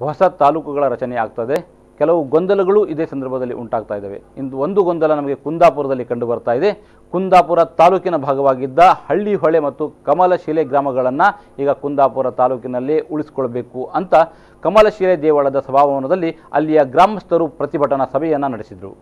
ಹೊಸ ತಾಲೂಕುಗಳ ರಚನೆ ಆಗ್ತದೆ. ಕೆಲವು ಗೊಂದಲಗಳು ಇದೇ ಸಂದರ್ಭದಲ್ಲಿ ಉಂಟಾಗ್ತಾ ಇದ್ದಾವೆ. ಇಂದು ಒಂದು ಗೊಂದಲ ನಮಗೆ ಕುಂದಾಪುರದಲ್ಲಿ ಕಂಡು ಬರ್ತಾ ಇದೆ. ಕುಂದಾಪುರ ತಾಲೂಕಿನ ಭಾಗವಾಗಿದ್ದ ಹಳ್ಳಿಹೊಳೆ ಮತ್ತು ಕಮಲಶಿಲೆ ಗ್ರಾಮಗಳನ್ನು ಈಗ ಕುಂದಾಪುರ ತಾಲೂಕಿನಲ್ಲಿ ಉಳಿಸಿಕೊಳ್ಬೇಕು ಅಂತ ಕಮಲಶಿಲೆ ದೇವಳದ ಸಭಾಭವನದಲ್ಲಿ ಅಲ್ಲಿಯ ಗ್ರಾಮಸ್ಥರು ಪ್ರತಿಭಟನಾ ಸಭೆಯನ್ನು ನಡೆಸಿದರು.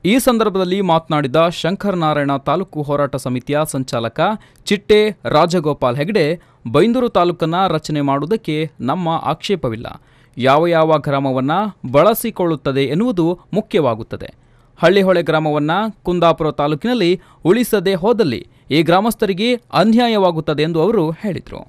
ಈ ಸಂದರ್ಭದಲ್ಲಿ ಮಾತನಾಡಿದ ಶಂಕರನಾರಾಯಣ ತಾಲೂಕು ಹೋರಾಟ ಸಮಿತಿಯ ಸಂಚಾಲಕ ಚಿಟ್ಟೆ ರಾಜಗೋಪಾಲ್ ಹೆಗಡೆ, ಬೈಂದೂರು ತಾಲೂಕನ್ನು ರಚನೆ ಮಾಡುವುದಕ್ಕೆ ನಮ್ಮ ಆಕ್ಷೇಪವಿಲ್ಲ. ಯಾವ ಗ್ರಾಮವನ್ನು ಬಳಸಿಕೊಳ್ಳುತ್ತದೆ ಎನ್ನುವುದು ಮುಖ್ಯವಾಗುತ್ತದೆ. ಹಳ್ಳಿಹೊಳೆ ಗ್ರಾಮವನ್ನು ಕುಂದಾಪುರ ತಾಲೂಕಿನಲ್ಲಿ ಉಳಿಸದೆ ಹೋದಲ್ಲಿ ಈ ಗ್ರಾಮಸ್ಥರಿಗೆ ಅನ್ಯಾಯವಾಗುತ್ತದೆ ಎಂದು ಅವರು ಹೇಳಿದರು.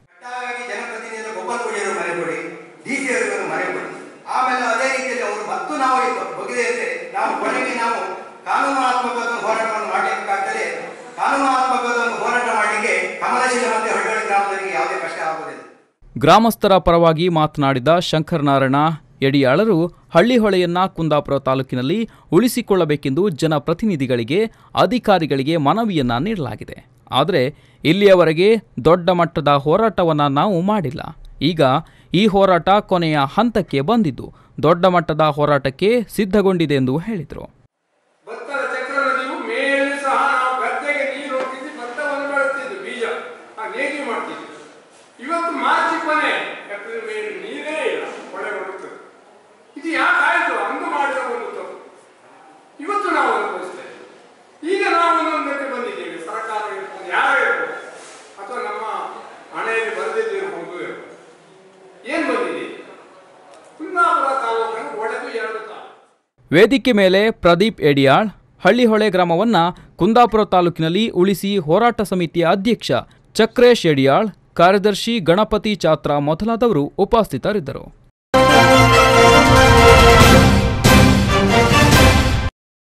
ಗ್ರಾಮಸ್ಥರ ಪರವಾಗಿ ಮಾತನಾಡಿದ ಶಂಕರನಾರಾಯಣ ಯಡಿಯಾಳರು, ಹಳ್ಳಿಹೊಳೆಯನ್ನ ಕುಂದಾಪುರ ತಾಲೂಕಿನಲ್ಲಿ ಉಳಿಸಿಕೊಳ್ಳಬೇಕೆಂದು ಜನಪ್ರತಿನಿಧಿಗಳಿಗೆ, ಅಧಿಕಾರಿಗಳಿಗೆ ಮನವಿಯನ್ನ ನೀಡಲಾಗಿದೆ. ಆದರೆ ಇಲ್ಲಿಯವರೆಗೆ ದೊಡ್ಡ ಮಟ್ಟದ ಹೋರಾಟವನ್ನು ನಾವು ಮಾಡಿಲ್ಲ. ಈಗ ಈ ಹೋರಾಟ ಕೊನೆಯ ಹಂತಕ್ಕೆ ಬಂದಿದ್ದು ದೊಡ್ಡ ಮಟ್ಟದ ಹೋರಾಟಕ್ಕೆ ಸಿದ್ಧಗೊಂಡಿದೆ ಎಂದು ಹೇಳಿದರು. ಇವತ್ತು ಮಾರ್ಚ್ ಕೊನೆ ಏಪ್ರಿಲ್ ಮೇ ನೀರೇ ಇಲ್ಲ, ಹೊಳೆ ಬರುತ್ತದೆ. ಇದು ಯಾಕಾಯ್ತು? ಅಂದು ಮಾಡಿದ ಒಂದು ತಪ್ಪು ಇವತ್ತು ನಾವು ಅನುಭವಿಸ್ತೇವೆ. ಈಗ ನಾವು ಒಂದೊಂದಕ್ಕೆ ಬಂದಿದ್ದೇವೆ. ಸರ್ಕಾರ ಇರ್ಬೋದು, ಯಾರೇ ಇರ್ಬೋದು, ಅಥವಾ ನಮ್ಮ ಹಣೆಯಲ್ಲಿ ಬರೆದಿದ್ದಿರಬಹುದು. ಏನ್ ಬಂದಿದೆ? ಕುಂದಾಪುರ ತಾಲೂಕನ್ನು ಒಡೆದು 2 ತಾಲೂಕು. ವೇದಿಕೆ ಮೇಲೆ ಪ್ರದೀಪ್ ಯಡಿಯಾಳ್, ಹಳ್ಳಿಹೊಳೆ ಗ್ರಾಮವನ್ನು ಕುಂದಾಪುರ ತಾಲೂಕಿನಲ್ಲಿ ಉಳಿಸಿ ಹೋರಾಟ ಸಮಿತಿಯ ಅಧ್ಯಕ್ಷ ಚಕ್ರೇಶ್ ಯಡಿಯಾಳ್, ಕಾರ್ಯದರ್ಶಿ ಗಣಪತಿ ಚಾತ್ರ ಮೊದಲಾದವರು ಉಪಸ್ಥಿತರಿದ್ದರು.